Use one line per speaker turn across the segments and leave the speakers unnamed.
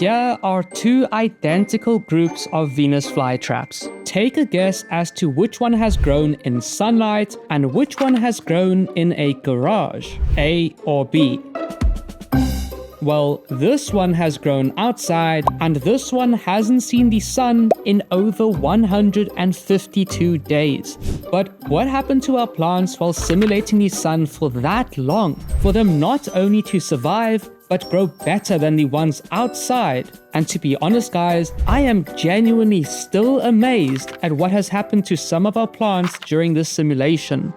Here are two identical groups of Venus flytraps. Take a guess as to which one has grown in sunlight and which one has grown in a garage, A or B. Well, this one has grown outside, and this one hasn't seen the sun in over 152 days. But what happened to our plants while simulating the sun for that long? For them not only to survive, but grow better than the ones outside. And to be honest guys, I am genuinely still amazed at what has happened to some of our plants during this simulation.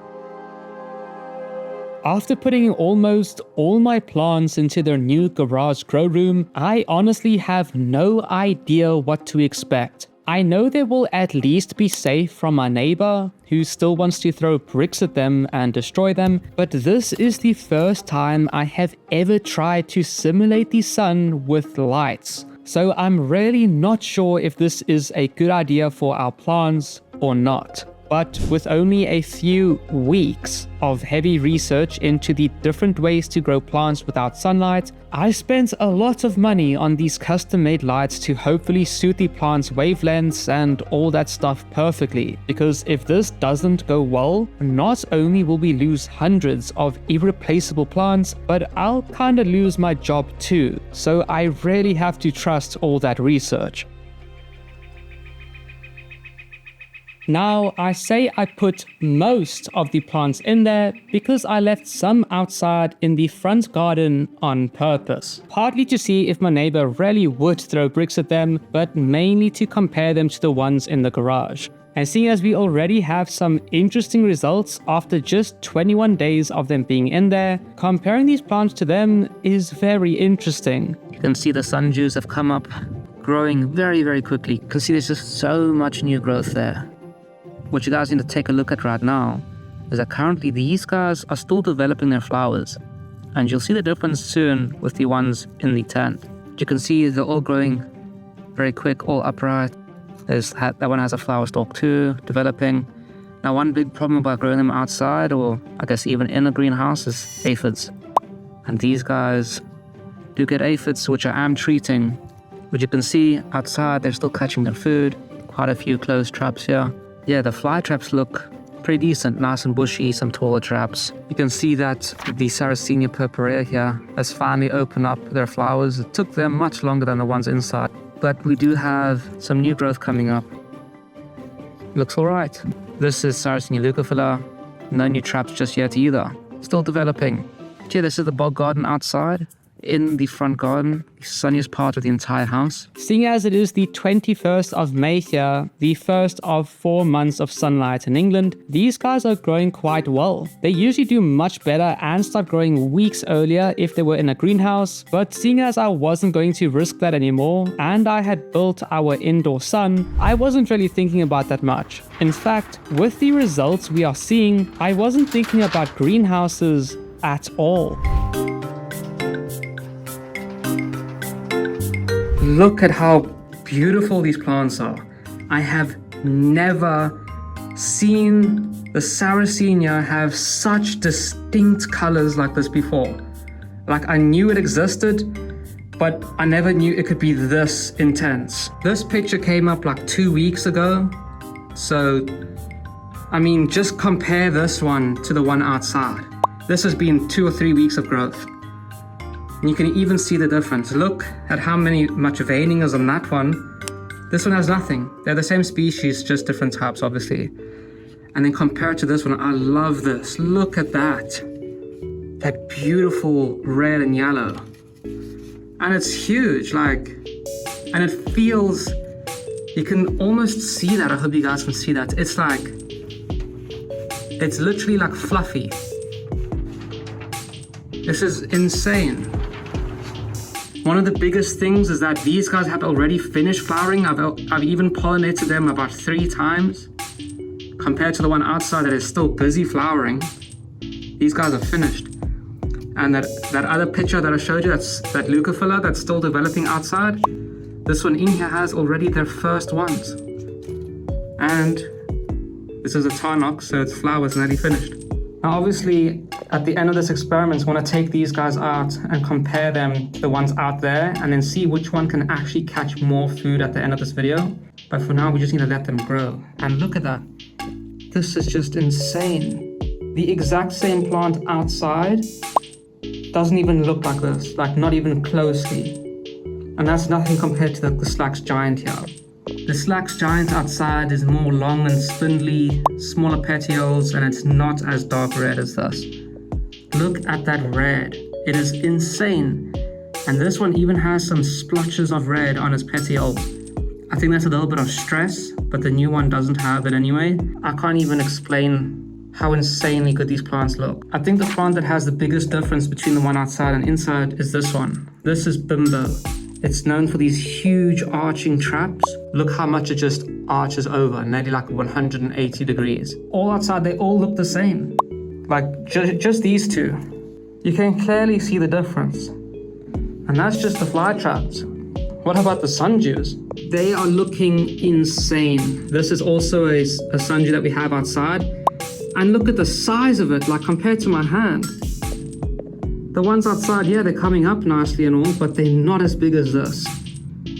After putting almost all my plants into their new garage grow room, I honestly have no idea what to expect. I know they will at least be safe from my neighbor, who still wants to throw bricks at them and destroy them, but this is the first time I have ever tried to simulate the sun with lights. So I'm really not sure if this is a good idea for our plants or not. But with only a few weeks of heavy research into the different ways to grow plants without sunlight, I spent a lot of money on these custom-made lights to hopefully suit the plant's wavelengths and all that stuff perfectly. Because if this doesn't go well, not only will we lose hundreds of irreplaceable plants, but I'll kinda lose my job too. So I really have to trust all that research. Now, I say I put most of the plants in there because I left some outside in the front garden on purpose. Partly to see if my neighbor really would throw bricks at them, but mainly to compare them to the ones in the garage. And seeing as we already have some interesting results after just 21 days of them being in there, comparing these plants to them is very interesting. You can see the sundews have come up, growing very, very quickly. You can see there's just so much new growth there. What you guys need to take a look at right now is that currently these guys are still developing their flowers, and you'll see the difference soon with the ones in the tent. You can see they're all growing very quick, all upright. That one has a flower stalk too, developing. Now one big problem about growing them outside, or I guess even in a greenhouse, is aphids. And these guys do get aphids, which I am treating. But you can see outside they're still catching their food. Quite a few closed traps here. Yeah, the fly traps look pretty decent, nice and bushy, some taller traps. You can see that the Sarracenia purpurea here has finally opened up their flowers. It took them much longer than the ones inside, but we do have some new growth coming up. Looks all right. This is Sarracenia leucophila. No new traps just yet either. Still developing. Yeah, this is the bog garden outside. In the front garden, the sunniest part of the entire house. Seeing as it is the 21st of May here, the first of 4 months of sunlight in England, these guys are growing quite well. They usually do much better and start growing weeks earlier if they were in a greenhouse, but seeing as I wasn't going to risk that anymore, and I had built our indoor sun, I wasn't really thinking about that much. In fact, with the results we are seeing, I wasn't thinking about greenhouses at all. Look at how beautiful these plants are. I have never seen the Sarracenia have such distinct colors like this before. Like, I knew it existed, but I never knew it could be this intense. This picture came up like 2 weeks ago. So, I mean, just compare this one to the one outside. This has been 2 or 3 weeks of growth. And you can even see the difference. Look at how much veining is on that one. This one has nothing. They're the same species, just different types, obviously. And then compared to this one, I love this. Look at that. That beautiful red and yellow. And it's huge, and it feels, you can almost see that. I hope you guys can see that. It's literally like fluffy. This is insane. One of the biggest things is that these guys have already finished flowering. I've even pollinated them about 3 times. Compared to the one outside that is still busy flowering, these guys are finished. And that other picture that I showed you, that leucophila that's still developing outside, this one in here has already their first ones. And this is a tarnox, so its flower is nearly finished. Now obviously, at the end of this experiment, I want to take these guys out and compare them to the ones out there and then see which one can actually catch more food at the end of this video. But for now, we just need to let them grow. And look at that. This is just insane. The exact same plant outside doesn't even look like this, like not even closely. And that's nothing compared to the Slax giant here. The Slax giant outside is more long and spindly, smaller petioles, and it's not as dark red as this. Look at that red. It is insane. And this one even has some splotches of red on its petioles. I think that's a little bit of stress, but the new one doesn't have it anyway. I can't even explain how insanely good these plants look. I think the plant that has the biggest difference between the one outside and inside is this one. This is Bimbo. It's known for these huge arching traps. Look how much it just arches over, nearly like 180 degrees. All outside, they all look the same. Like just these two. You can clearly see the difference. And that's just the fly traps. What about the sundews? They are looking insane. This is also a sundew that we have outside. And look at the size of it, like compared to my hand. The ones outside, yeah, they're coming up nicely and all, but they're not as big as this.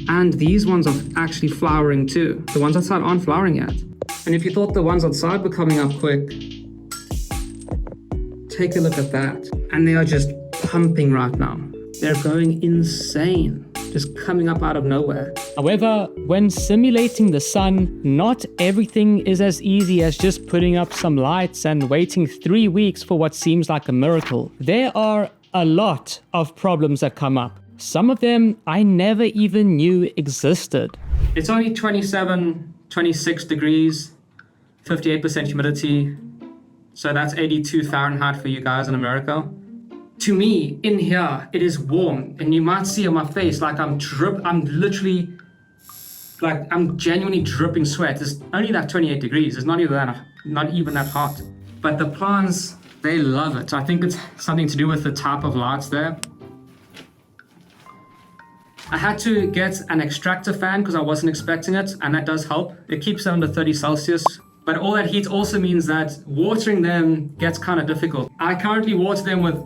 And these ones are actually flowering too. The ones outside aren't flowering yet. And if you thought the ones outside were coming up quick, take a look at that. And they are just pumping right now. They're going insane, just coming up out of nowhere. However, when simulating the sun, not everything is as easy as just putting up some lights and waiting 3 weeks for what seems like a miracle. There are a lot of problems that come up. Some of them I never even knew existed. It's only 27, 26 degrees, 58% humidity. So that's 82 Fahrenheit for you guys in America. To me, in here, it is warm. And you might see on my face, like I'm genuinely dripping sweat. It's only that 28 degrees. It's not even that hot. But the plants, they love it. I think it's something to do with the type of lights there. I had to get an extractor fan because I wasn't expecting it, and that does help. It keeps it under 30 Celsius. But all that heat also means that watering them gets kind of difficult. I currently water them with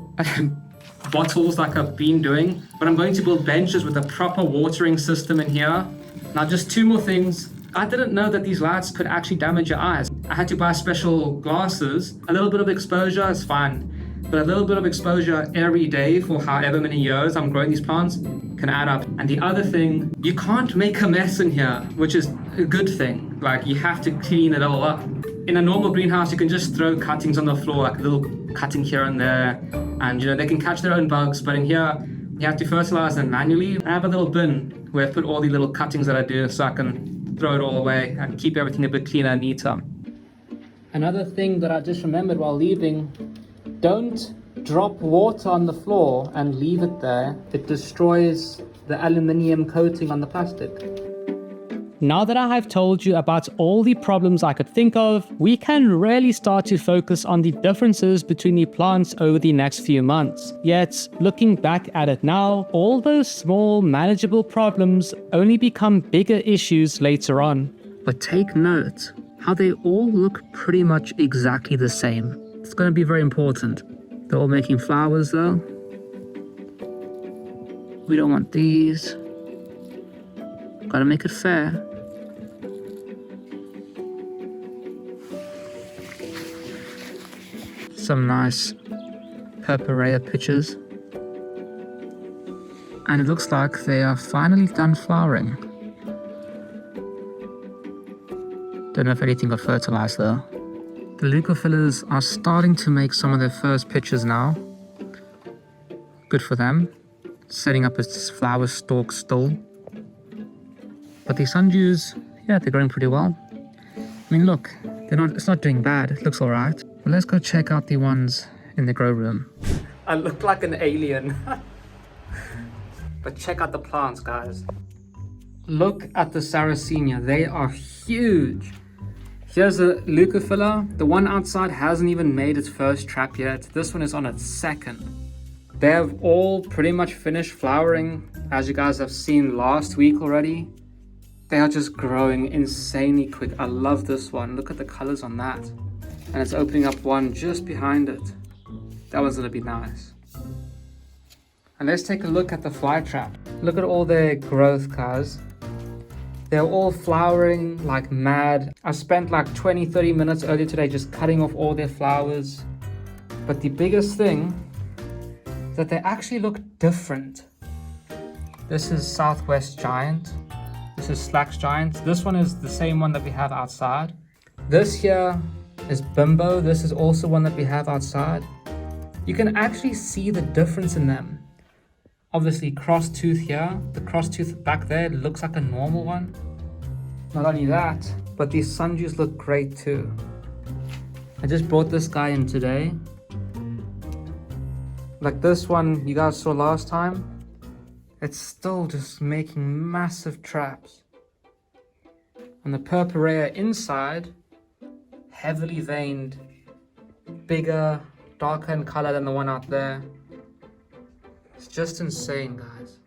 bottles like I've been doing, but I'm going to build benches with a proper watering system in here. Now just 2 more things. I didn't know that these lights could actually damage your eyes. I had to buy special glasses. A little bit of exposure is fine, but a little bit of exposure every day for however many years I'm growing these plants can add up. And the other thing, you can't make a mess in here, which is a good thing. Like, you have to clean it all up. In a normal greenhouse, you can just throw cuttings on the floor, like a little cutting here and there, and they can catch their own bugs. But in here, you have to fertilize them manually. I have a little bin where I put all the little cuttings that I do so I can throw it all away and keep everything a bit cleaner and neater. Another thing that I just remembered while leaving, don't drop water on the floor and leave it there. It destroys the aluminium coating on the plastic. Now that I have told you about all the problems I could think of, we can really start to focus on the differences between the plants over the next few months. Yet, looking back at it now, all those small, manageable problems only become bigger issues later on. But take note how they all look pretty much exactly the same. It's going to be very important. They're all making flowers though. We don't want these. Gotta make it fair. Some nice purpurea pictures. And it looks like they are finally done flowering. Don't know if anything got fertilized though. The leucophillas are starting to make some of their first pitches now. Good for them. Setting up its flower stalk still. But the sundews, yeah, they're growing pretty well. I mean, look, it's not doing bad. It looks all right. But let's go check out the ones in the grow room. I look like an alien. But check out the plants, guys. Look at the Sarracenia. They are huge. Here's a leucophila. The one outside hasn't even made its first trap yet. This one is on its second. They have all pretty much finished flowering, as you guys have seen last week already. They are just growing insanely quick. I love this one. Look at the colors on that. And it's opening up one just behind it. That one's gonna be nice. And let's take a look at the Flytrap. Look at all their growth, guys. They're all flowering like mad. I spent like 20-30 minutes earlier today just cutting off all their flowers. But the biggest thing is that they actually look different. This is Southwest Giant. This is Slacks Giant. This one is the same one that we have outside. This here is Bimbo. This is also one that we have outside. You can actually see the difference in them. Obviously, cross tooth here. The cross tooth back there looks like a normal one. Not only that, but these sundews look great too. I just brought this guy in today. Like this one you guys saw last time. It's still just making massive traps. And the purpurea inside, heavily veined, bigger, darker in color than the one out there. It's just insane, guys.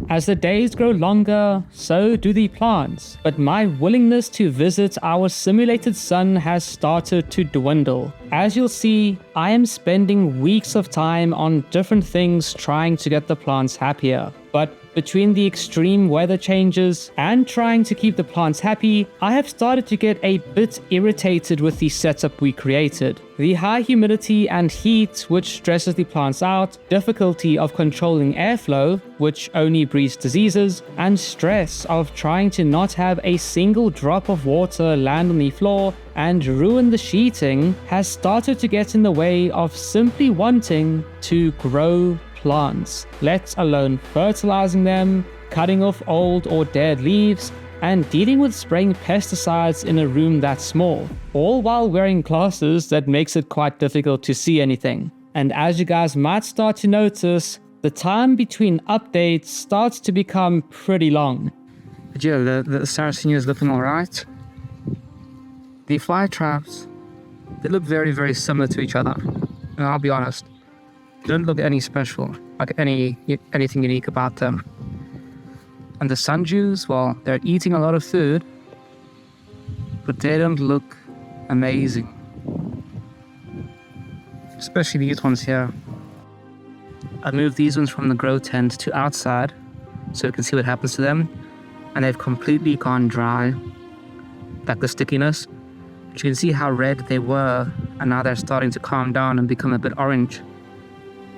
As the days grow longer, so do the plants. But my willingness to visit our simulated sun has started to dwindle. As you'll see, I am spending weeks of time on different things trying to get the plants happier. But between the extreme weather changes and trying to keep the plants happy, I have started to get a bit irritated with the setup we created. The high humidity and heat, which stresses the plants out, difficulty of controlling airflow, which only breeds diseases, and stress of trying to not have a single drop of water land on the floor and ruin the sheeting has started to get in the way of simply wanting to grow plants, let alone fertilizing them, cutting off old or dead leaves, and dealing with spraying pesticides in a room that small, all while wearing glasses that makes it quite difficult to see anything. And as you guys might start to notice, the time between updates starts to become pretty long. But yeah, the Sarracenia is looking alright. The Flytraps, they look very, very similar to each other. And I'll be honest, they don't look any special, like anything unique about them. And the sundews, well, they're eating a lot of food, but they don't look amazing. Especially these ones here. I moved these ones from the grow tent to outside so you can see what happens to them. And they've completely gone dry, like the stickiness. But you can see how red they were, and now they're starting to calm down and become a bit orange.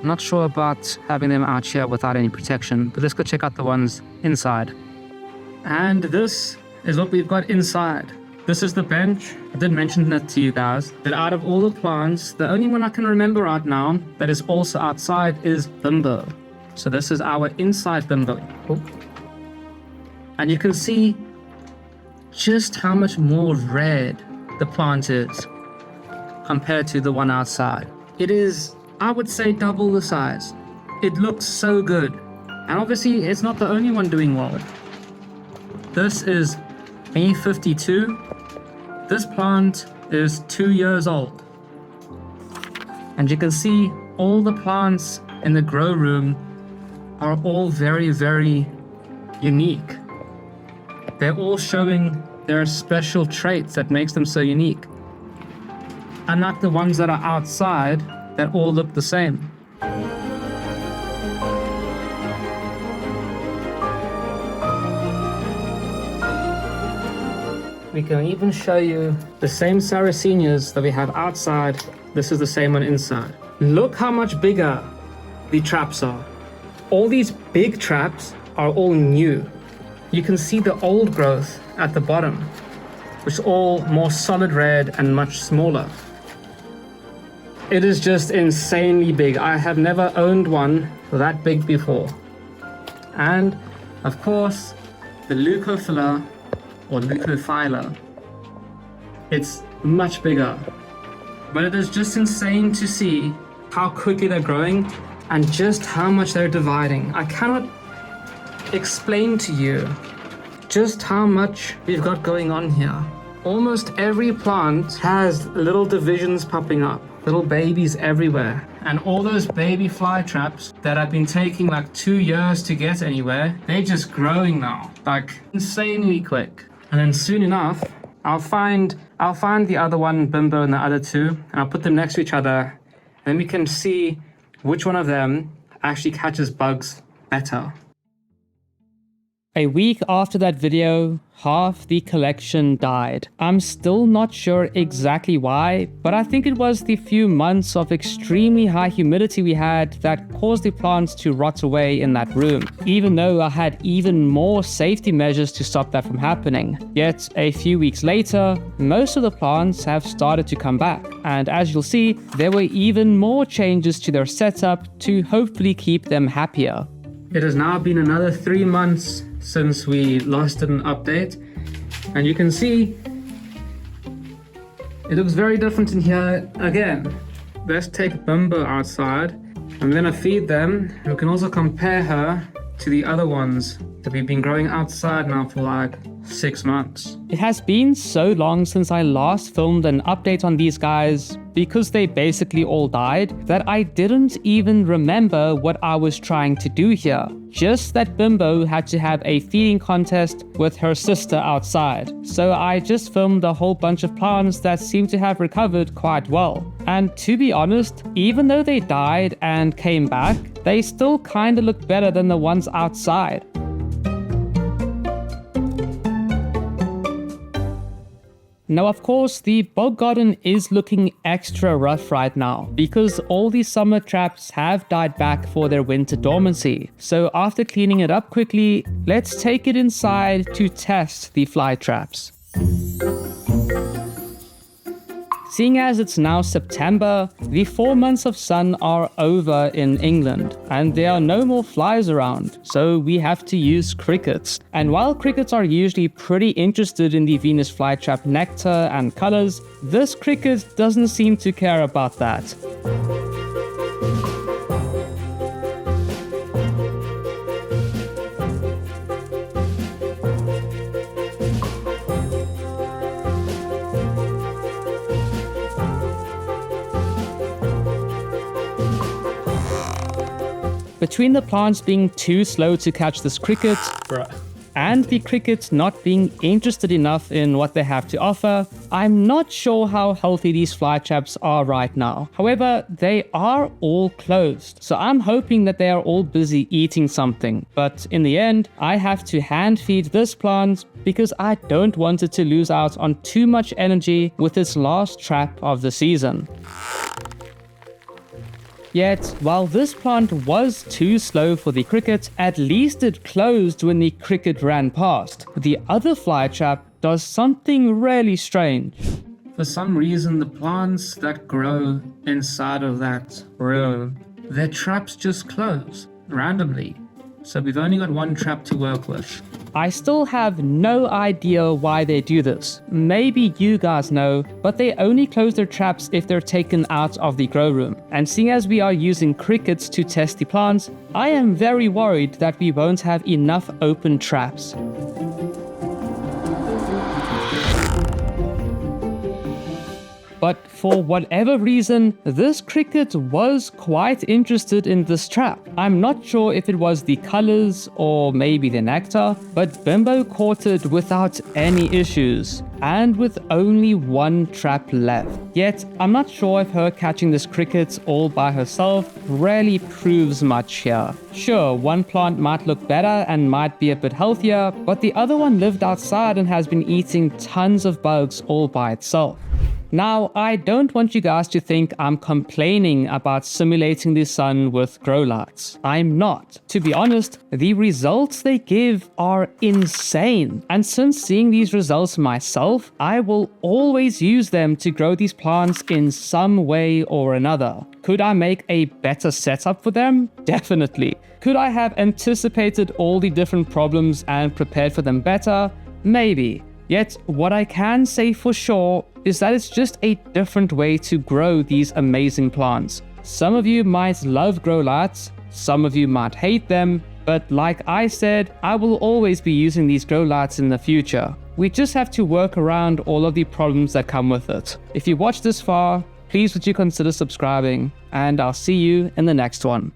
I'm not sure about having them out here without any protection, but let's go check out the ones inside. And this is what we've got inside. This is the bench. I did mention that to you guys, that out of all the plants, the only one I can remember right now that is also outside is Bimbo. So this is our inside Bimbo. Oh. And you can see just how much more red the plant is compared to the one outside. It is, I would say, double the size. It looks so good. And obviously it's not the only one doing well. This is E52. This plant is 2 years old. And you can see all the plants in the grow room are all very, very unique. They're all showing their special traits that makes them so unique. Unlike the ones that are outside that all look the same. We can even show you the same Sarracenias that we have outside. This is the same one inside. Look how much bigger the traps are. All these big traps are all new. You can see the old growth at the bottom, which is all more solid red and much smaller. It is just insanely big. I have never owned one that big before. And of course, the leucophila or leucophylla, it's much bigger. But it is just insane to see how quickly they're growing and just how much they're dividing. I cannot explain to you just how much we've got going on here. Almost every plant has little divisions popping up, little babies everywhere. And all those baby fly traps that have been taking like 2 years to get anywhere, they're just growing now, like insanely quick. And then soon enough, I'll find the other one, Bimbo, and the other two, and I'll put them next to each other. Then we can see which one of them actually catches bugs better. A week after that video, half the collection died. I'm still not sure exactly why, but I think it was the few months of extremely high humidity we had that caused the plants to rot away in that room, even though I had even more safety measures to stop that from happening. Yet, a few weeks later, most of the plants have started to come back, and as you'll see, there were even more changes to their setup to hopefully keep them happier. It has now been another 3 months since we last did an update, and you can see it looks very different in here again. Let's take Bimbo outside. I'm gonna feed them. We can also compare her to the other ones that we've been growing outside now for like 6 months. It has been so long since I last filmed an update on these guys, because they basically all died, that I didn't even remember what I was trying to do here. Just that Bimbo had to have a feeding contest with her sister outside. So I just filmed a whole bunch of plants that seem to have recovered quite well. And to be honest, even though they died and came back, they still kinda look better than the ones outside. Now, of course, the bog garden is looking extra rough right now because all these summer traps have died back for their winter dormancy. So after cleaning it up quickly, let's take it inside to test the fly traps. Seeing as it's now September, the 4 months of sun are over in England, and there are no more flies around, so we have to use crickets. And while crickets are usually pretty interested in the Venus flytrap nectar and colors, this cricket doesn't seem to care about that. Between the plants being too slow to catch this cricket, and the crickets not being interested enough in what they have to offer, I'm not sure how healthy these fly traps are right now. However, they are all closed, so I'm hoping that they are all busy eating something. But in the end, I have to hand feed this plant because I don't want it to lose out on too much energy with its last trap of the season. Yet, while this plant was too slow for the cricket, at least it closed when the cricket ran past. The other fly trap does something really strange. For some reason, the plants that grow inside of that room, their traps just close randomly. So we've only got one trap to work with. I still have no idea why they do this. Maybe you guys know, but they only close their traps if they're taken out of the grow room. And seeing as we are using crickets to test the plants, I am very worried that we won't have enough open traps. But for whatever reason, this cricket was quite interested in this trap. I'm not sure if it was the colors or maybe the nectar, but Bimbo caught it without any issues and with only one trap left. Yet, I'm not sure if her catching this cricket all by herself really proves much here. Sure, one plant might look better and might be a bit healthier, but the other one lived outside and has been eating tons of bugs all by itself. Now, I don't want you guys to think I'm complaining about simulating the sun with grow lights. I'm not. To be honest, the results they give are insane. And since seeing these results myself, I will always use them to grow these plants in some way or another. Could I make a better setup for them? Definitely. Could I have anticipated all the different problems and prepared for them better? Maybe. Yet, what I can say for sure is that it's just a different way to grow these amazing plants. Some of you might love grow lights, some of you might hate them, but like I said, I will always be using these grow lights in the future. We just have to work around all of the problems that come with it. If you watched this far, please would you consider subscribing, and I'll see you in the next one.